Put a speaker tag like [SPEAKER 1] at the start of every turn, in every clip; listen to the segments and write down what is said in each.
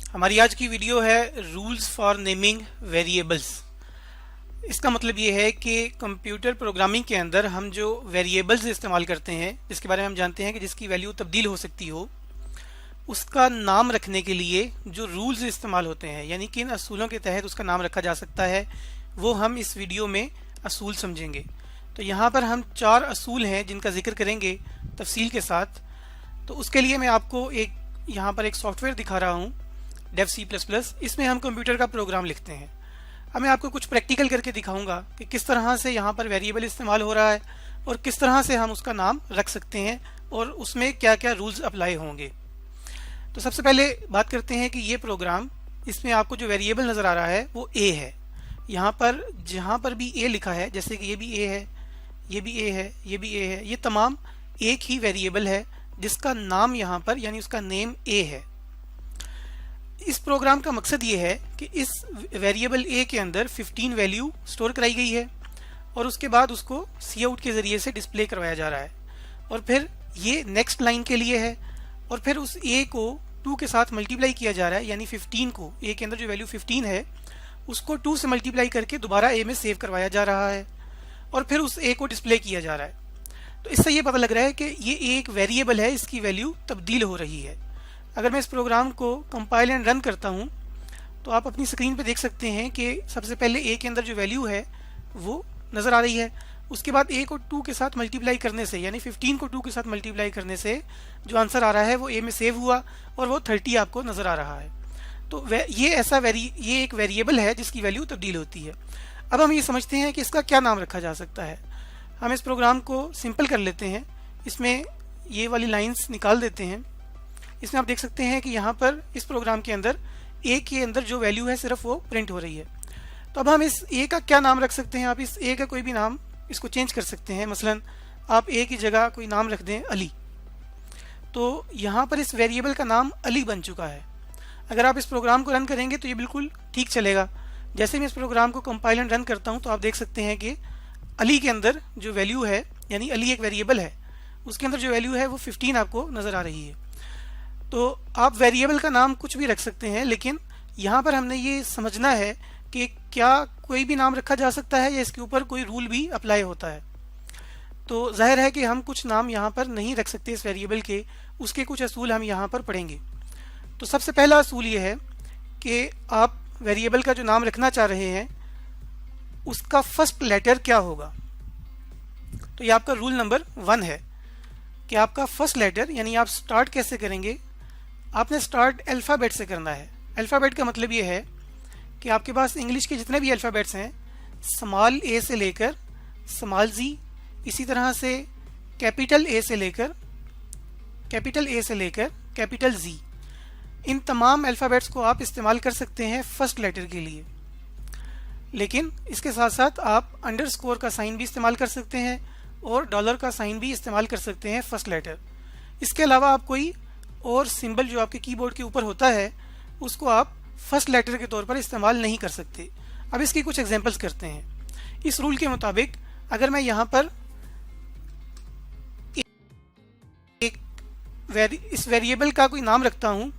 [SPEAKER 1] हमारी आज की वीडियो है रूल्स फॉर नेमिंग वेरिएबल्स। इसका मतलब ये है कि कंप्यूटर प्रोग्रामिंग के अंदर हम जो वेरिएबल्स इस्तेमाल करते हैं, जिसके बारे में हम जानते हैं कि जिसकी वैल्यू तब्दील हो सकती हो, उसका नाम रखने के लिए जो रूल्स इस्तेमाल होते हैं, यानी किन असूलों के तहत उसका नाम रखा जा सकता है, वो हम इस वीडियो में असूल समझेंगे। तो यहाँ पर हम 4 असूल हैं जिनका जिक्र करेंगे तफसील के साथ। तो उसके लिए मैं आपको यहाँ पर एक सॉफ्टवेयर दिखा रहा हूँ, डेव C++। इसमें हम कंप्यूटर का प्रोग्राम लिखते हैं। अब मैं आपको कुछ प्रैक्टिकल करके दिखाऊंगा कि किस तरह से यहाँ पर वेरिएबल इस्तेमाल हो रहा है और किस तरह से हम उसका नाम रख सकते हैं और उसमें क्या क्या रूल्स अप्लाई होंगे। तो सबसे पहले बात करते हैं कि ये प्रोग्राम, इसमें आपको जो वेरिएबल नज़र आ रहा है वो a है। यहाँ पर जहाँ पर भी a लिखा है, जैसे कि ये भी a है, ये भी a है, ये भी a है, ये तमाम एक ही वेरिएबल है जिसका नाम यहाँ पर यानी उसका नेम a है। इस प्रोग्राम का मकसद ये है कि इस वेरिएबल a के अंदर 15 वैल्यू स्टोर कराई गई है और उसके बाद उसको काउट के ज़रिए से डिस्प्ले करवाया जा रहा है। और फिर ये नेक्स्ट लाइन के लिए है और फिर उस a को 2 के साथ मल्टीप्लाई किया जा रहा है, यानी 15 को, a के अंदर जो वैल्यू 15 है उसको 2 से मल्टीप्लाई करके दोबारा a में सेव करवाया जा रहा है और फिर उस a को डिस्प्ले किया जा रहा है। तो इससे ये पता लग रहा है कि ये एक वेरिएबल है, इसकी वैल्यू तब्दील हो रही है। अगर मैं इस प्रोग्राम को कंपाइल एंड रन करता हूँ तो आप अपनी स्क्रीन पे देख सकते हैं कि सबसे पहले a के अंदर जो वैल्यू है वो नज़र आ रही है। उसके बाद a को 2 के साथ मल्टीप्लाई करने से, यानी 15 को 2 के साथ मल्टीप्लाई करने से जो आंसर आ रहा है वो a में सेव हुआ और वो 30 आपको नज़र आ रहा है। तो ये एक वेरिएबल है जिसकी वैल्यू तब्दील होती है। अब हम ये समझते हैं कि इसका क्या नाम रखा जा सकता है। हम इस प्रोग्राम को सिंपल कर लेते हैं, इसमें ये वाली लाइंस निकाल देते हैं। इसमें आप देख सकते हैं कि यहाँ पर इस प्रोग्राम के अंदर a के अंदर जो वैल्यू है सिर्फ वो प्रिंट हो रही है। तो अब हम इस a का क्या नाम रख सकते हैं। आप इस a का कोई भी नाम इसको चेंज कर सकते हैं। मसलन आप a की जगह कोई नाम रख दें अली। तो यहाँ पर इस वेरिएबल का नाम अली बन चुका है। अगर आप इस प्रोग्राम को रन करेंगे तो ये बिल्कुल ठीक चलेगा। जैसे मैं इस प्रोग्राम को कंपाइल एंड रन करता हूँ तो आप देख सकते हैं कि अली के अंदर जो वैल्यू है, यानी अली एक वेरिएबल है, उसके अंदर जो वैल्यू है वो 15 आपको नज़र आ रही है। तो आप वेरिएबल का नाम कुछ भी रख सकते हैं, लेकिन यहाँ पर हमने ये समझना है कि क्या कोई भी नाम रखा जा सकता है या इसके ऊपर कोई रूल भी अप्लाई होता है। तो जाहिर है कि हम कुछ नाम यहाँ पर नहीं रख सकते इस वेरिएबल के, उसके कुछ असूल हम यहाँ पर पढ़ेंगे। तो सबसे पहला असूल ये है कि आप वेरिएबल का जो नाम रखना चाह रहे हैं उसका फर्स्ट लेटर क्या होगा। तो ये आपका रूल नंबर 1 है कि आपका फर्स्ट लेटर, यानी आप स्टार्ट कैसे करेंगे, आपने स्टार्ट अल्फ़ाबेट से करना है। अल्फ़ाबेट का मतलब ये है कि आपके पास इंग्लिश के जितने भी अल्फ़ाबेट्स हैं, स्मॉल a से लेकर स्मॉल z, इसी तरह से कैपिटल A से लेकर कैपिटल Z, इन तमाम अल्फ़ाबेट्स को आप इस्तेमाल कर सकते हैं फर्स्ट लेटर के लिए। लेकिन इसके साथ साथ आप अंडरस्कोर का साइन भी इस्तेमाल कर सकते हैं और डॉलर का साइन भी इस्तेमाल कर सकते हैं फर्स्ट लेटर। इसके अलावा आप कोई और सिंबल जो आपके कीबोर्ड के ऊपर होता है उसको आप फर्स्ट लेटर के तौर पर इस्तेमाल नहीं कर सकते। अब इसकी कुछ एग्जांपल्स करते हैं। इस रूल के मुताबिक अगर मैं यहाँ पर इस वेरिएबल का कोई नाम रखता हूँ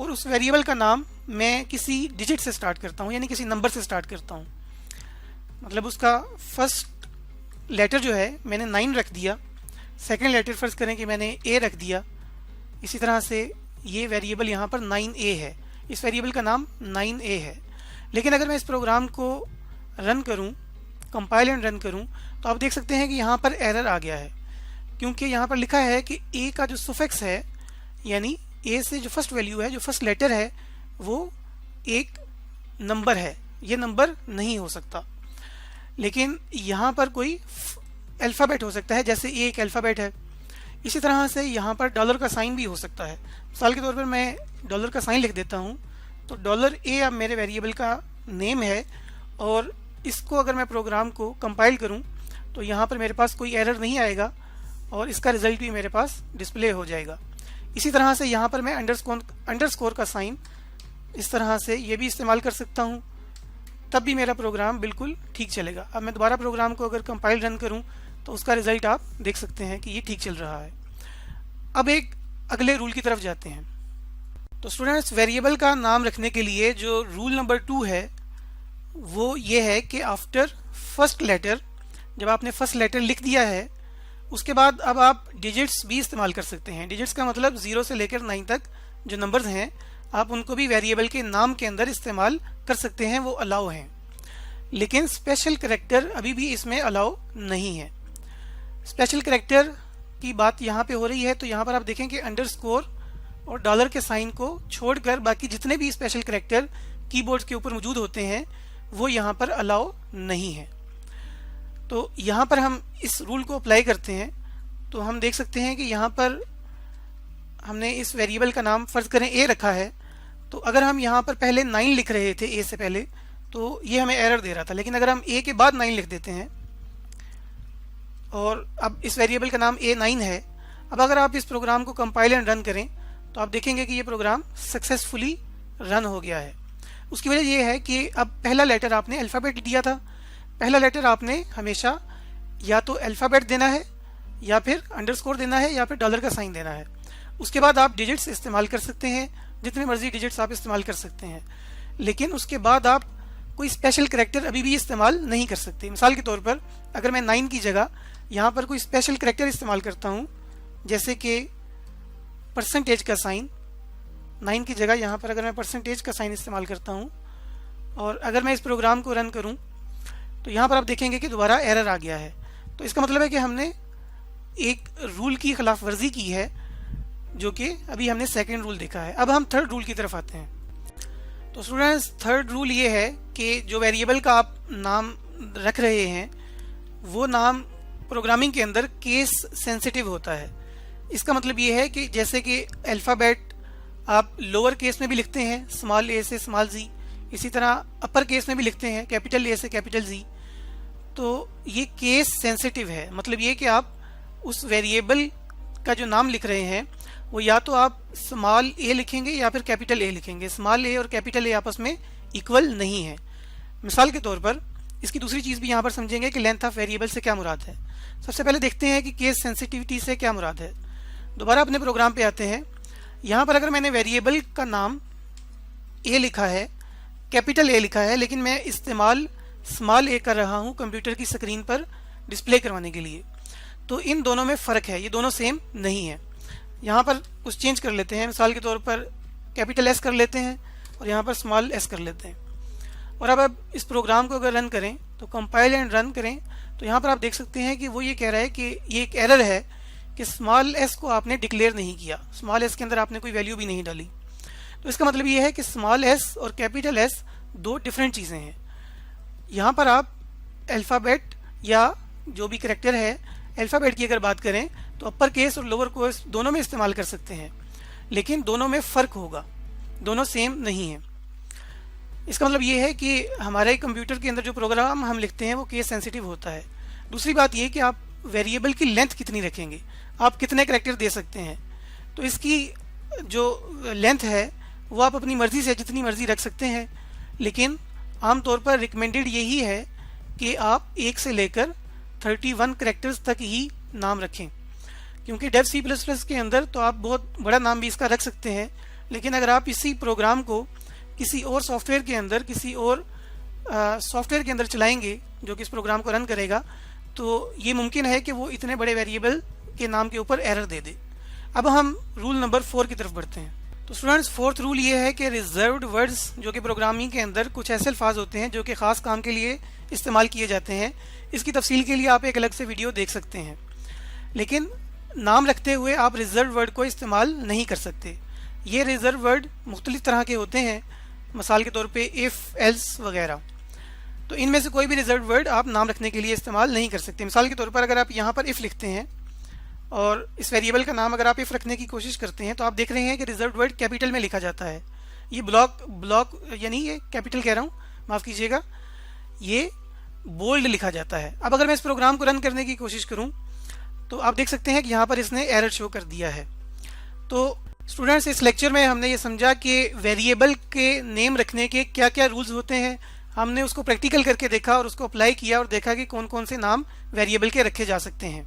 [SPEAKER 1] और उस वेरिएबल का नाम मैं किसी डिजिट से स्टार्ट करता हूँ, यानी किसी नंबर से स्टार्ट करता हूँ, मतलब उसका फर्स्ट लेटर जो है मैंने 9 रख दिया, सेकंड लेटर फर्ज करें कि मैंने a रख दिया। इसी तरह से ये वेरिएबल यहाँ पर 9a है, इस वेरिएबल का नाम 9a है। लेकिन अगर मैं इस प्रोग्राम को रन करूँ, कंपाइल एंड रन करूँ, तो आप देख सकते हैं कि यहाँ पर एरर आ गया है, क्योंकि यहाँ पर लिखा है कि a का जो सुफिक्स है, यानी a से जो फर्स्ट वैल्यू है, जो फर्स्ट लेटर है, वो एक नंबर है, ये नंबर नहीं हो सकता। लेकिन यहाँ पर कोई अल्फ़ाबेट हो सकता है, जैसे a एक अल्फ़ाबेट है। इसी तरह से यहाँ पर डॉलर का साइन भी हो सकता है। मिसाल के तौर पर मैं डॉलर का साइन लिख देता हूँ, तो $a अब मेरे वेरिएबल का नेम है और इसको अगर मैं प्रोग्राम को कंपाइल करूँ तो यहाँ पर मेरे पास कोई एरर नहीं आएगा और इसका रिज़ल्ट भी मेरे पास डिस्प्ले हो जाएगा। इसी तरह से यहाँ पर मैं अंडरस्कोर का साइन इस तरह से ये भी इस्तेमाल कर सकता हूँ, तब भी मेरा प्रोग्राम बिल्कुल ठीक चलेगा। अब मैं दोबारा प्रोग्राम को अगर कंपाइल रन करूँ तो उसका रिज़ल्ट आप देख सकते हैं कि ये ठीक चल रहा है। अब एक अगले रूल की तरफ जाते हैं। तो स्टूडेंट्स, वेरिएबल का नाम रखने के लिए जो रूल नंबर 2 है वो ये है कि आफ्टर फर्स्ट लेटर, जब आपने फर्स्ट लेटर लिख दिया है उसके बाद अब आप डिजिट्स भी इस्तेमाल कर सकते हैं। डिजिट्स का मतलब 0 से लेकर 9 तक जो नंबर्स हैं आप उनको भी वेरिएबल के नाम के अंदर इस्तेमाल कर सकते हैं, वो अलाउ हैं। लेकिन स्पेशल कैरेक्टर अभी भी इसमें अलाउ नहीं है। स्पेशल कैरेक्टर की बात यहाँ पे हो रही है, तो यहाँ पर आप देखें कि अंडरस्कोर और डॉलर के साइन को छोड़कर बाकी जितने भी स्पेशल कैरेक्टर कीबोर्ड के ऊपर मौजूद होते हैं वो यहाँ पर अलाउ नहीं है। तो यहाँ पर हम इस रूल को अप्लाई करते हैं तो हम देख सकते हैं कि यहाँ पर हमने इस वेरिएबल का नाम फर्ज करें ए रखा है, तो अगर हम यहाँ पर पहले 9 लिख रहे थे ए से पहले तो ये हमें एरर दे रहा था। लेकिन अगर हम ए के बाद 9 लिख देते हैं और अब इस वेरिएबल का नाम A9 है, अब अगर आप इस प्रोग्राम को कंपाइल एंड रन करें तो आप देखेंगे कि ये प्रोग्राम सक्सेसफुली रन हो गया है। उसकी वजह ये है कि अब पहला लेटर आपने अल्फ़ाबेट दिया था, पहला लेटर आपने हमेशा या तो अल्फ़ाबेट देना है या फिर अंडरस्कोर देना है या फिर डॉलर का साइन देना है। उसके बाद आप डिजिट्स इस्तेमाल कर सकते हैं, जितने मर्जी डिजिट्स आप इस्तेमाल कर सकते हैं, लेकिन उसके बाद आप कोई स्पेशल कैरेक्टर अभी भी इस्तेमाल नहीं कर सकते। मिसाल के तौर पर अगर मैं 9 की जगह यहाँ पर कोई स्पेशल कैरेक्टर इस्तेमाल करता हूँ, जैसे कि परसेंटेज का साइन, 9 की जगह यहाँ पर अगर मैं परसेंटेज का साइन इस्तेमाल करता हूँ और अगर मैं इस प्रोग्राम को रन करूँ तो यहाँ पर आप देखेंगे कि दोबारा एरर आ गया है। तो इसका मतलब है कि हमने एक रूल की खिलाफ वर्जी की है, जो कि अभी हमने सेकंड रूल देखा है। अब हम थर्ड रूल की तरफ आते हैं। तो स्टूडेंट्स, थर्ड रूल ये है कि जो वेरिएबल का आप नाम रख रहे हैं वो नाम प्रोग्रामिंग के अंदर केस सेंसिटिव होता है। इसका मतलब ये है कि जैसे कि अल्फ़ाबेट आप लोअर केस में भी लिखते हैं, स्मॉल ए से स्मॉल जी, इसी तरह अपर केस में भी लिखते हैं, कैपिटल ए से कैपिटल जी। तो ये केस सेंसिटिव है, मतलब ये कि आप उस वेरिएबल का जो नाम लिख रहे हैं वो या तो आप स्मॉल ए लिखेंगे या फिर कैपिटल ए लिखेंगे। स्मॉल ए और कैपिटल ए आपस में इक्वल नहीं है। मिसाल के तौर पर इसकी दूसरी चीज़ भी यहाँ पर समझेंगे कि लेंथ ऑफ वेरिएबल से क्या मुराद है। सबसे पहले देखते हैं कि केस सेंसिटिविटी से क्या मुराद है। दोबारा अपने प्रोग्राम पे आते हैं। यहाँ पर अगर मैंने वेरिएबल का नाम ए लिखा है, कैपिटल ए लिखा है, लेकिन मैं इस्तेमाल स्मॉल ए कर रहा हूँ कंप्यूटर की स्क्रीन पर डिस्प्ले करवाने के लिए, तो इन दोनों में फ़र्क है, ये दोनों सेम नहीं है। यहाँ पर कुछ चेंज कर लेते हैं, मिसाल के तौर पर कैपिटल एस कर लेते हैं और यहाँ पर स्मॉल एस कर लेते हैं। और अब इस प्रोग्राम को अगर रन करें तो कंपाइल एंड रन करें तो यहाँ पर आप देख सकते हैं कि वो ये कह रहा है कि ये एक एरर है कि स्मॉल एस को आपने डिक्लेयर नहीं किया, स्मॉल एस के अंदर आपने कोई वैल्यू भी नहीं डाली। तो इसका मतलब ये है कि स्मॉल एस और कैपिटल एस दो डिफरेंट चीज़ें हैं। यहाँ पर आप अल्फ़ाबेट या जो भी कैरेक्टर है, अल्फ़ाबेट की अगर बात करें तो अपर केस और लोअर केस दोनों में इस्तेमाल कर सकते हैं, लेकिन दोनों में फ़र्क होगा, दोनों सेम नहीं है। इसका मतलब ये है कि हमारे कंप्यूटर के अंदर जो प्रोग्राम हम लिखते हैं वो केस सेंसिटिव होता है। दूसरी बात ये कि आप वेरिएबल की लेंथ कितनी रखेंगे, आप कितने कैरेक्टर दे सकते हैं। तो इसकी जो लेंथ है वो आप अपनी मर्ज़ी से जितनी मर्ज़ी रख सकते हैं, लेकिन आमतौर पर रिकमेंडेड यही है कि आप 1 से लेकर 31 कैरेक्टर्स तक ही नाम रखें, क्योंकि डेव C++ के अंदर तो आप बहुत बड़ा नाम भी इसका रख सकते हैं, लेकिन अगर आप इसी प्रोग्राम को किसी और सॉफ्टवेयर के अंदर, किसी और सॉफ्टवेयर के अंदर चलाएंगे जो कि इस प्रोग्राम को रन करेगा, तो ये मुमकिन है कि वो इतने बड़े वेरिएबल के नाम के ऊपर एरर दे दे। अब हम रूल नंबर 4 की तरफ बढ़ते हैं। तो स्टूडेंट्स, फोर्थ रूल ये है कि रिजर्व्ड वर्ड्स जो कि प्रोग्रामिंग के अंदर कुछ ऐसे अल्फाज होते हैं जो कि ख़ास काम के लिए इस्तेमाल किए जाते हैं। इसकी तफसील के लिए आप एक अलग से वीडियो देख सकते हैं, लेकिन नाम रखते हुए आप रिजर्व वर्ड को इस्तेमाल नहीं कर सकते। ये रिजर्व वर्ड मुख्तलिफ तरह के होते हैं, मिसाल के तौर पे इफ़, एल्स वगैरह। तो इनमें से कोई भी रिजर्व वर्ड आप नाम रखने के लिए इस्तेमाल नहीं कर सकते। मिसाल के तौर पर अगर आप यहाँ पर इफ़ लिखते हैं और इस वेरिएबल का नाम अगर आप इफ़ रखने की कोशिश करते हैं तो आप देख रहे हैं कि रिजर्व वर्ड कैपिटल में लिखा जाता है। ये ब्लॉक यानी ये कैपिटल कह रहा हूँ, माफ़ कीजिएगा, ये बोल्ड लिखा जाता है। अब अगर मैं इस प्रोग्राम को रन करने की कोशिश करूँ तो आप देख सकते हैं कि यहाँ पर इसने एरर शो कर दिया है। तो स्टूडेंट्स, इस लेक्चर में हमने ये समझा कि वेरिएबल के नेम रखने के क्या क्या रूल्स होते हैं। हमने उसको प्रैक्टिकल करके देखा और उसको अप्लाई किया और देखा कि कौन कौन से नाम वेरिएबल के रखे जा सकते हैं।